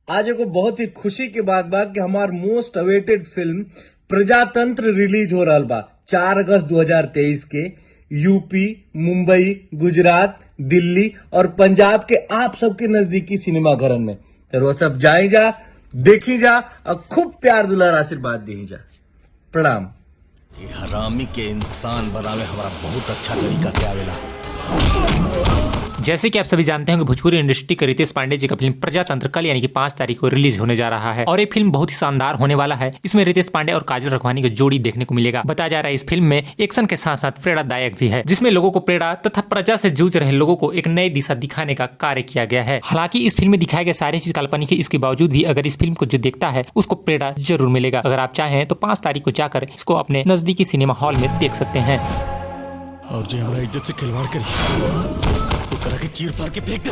आज एगो बहुत ही खुशी के बात बा कि हमार मोस्ट अवेटेड फिल्म प्रजातंत्र रिलीज हो रहा बा 4 अगस्त 2023 के। यूपी, मुंबई, गुजरात, दिल्ली और पंजाब के आप सबके नजदीकी सिनेमा घरन में। तो वो सब जाई जा, देखी जा और खूब प्यार दुलार आशीर्वाद दी जा। प्रणाम। ये हरामी के इंसान बनावे हमारा बहुत अच्छा तरीका से आवेला। जैसे कि आप सभी जानते हैं कि भोजपुरी इंडस्ट्री के रितेश पांडे जी का फिल्म प्रजातंत्र कल यानी कि 5 तारीख को रिलीज होने जा रहा है और ये फिल्म बहुत ही शानदार होने वाला है। इसमें रितेश पांडे और काजल रखवानी की जोड़ी देखने को मिलेगा। बताया जा रहा है इस फिल्म में एक्शन के साथ साथ प्रेरणादायक भी है, जिसमें लोगों को प्रेरणा तथा प्रजा से जूझ रहे लोगों को एक नई दिशा दिखाने का कार्य किया गया है। हालांकि इस फिल्म में दिखाए गए सारी चीज काल्पनिक है, इसके बावजूद भी अगर इस फिल्म को जो देखता है उसको प्रेरणा जरूर मिलेगा। अगर आप चाहें तो 5 तारीख को जाकर इसको अपने नजदीकी सिनेमा हॉल में देख सकते हैं। और जो हमारा इज्जत से खिलवाड़ करी तो करा के चीर फाड़ के फेंक दे।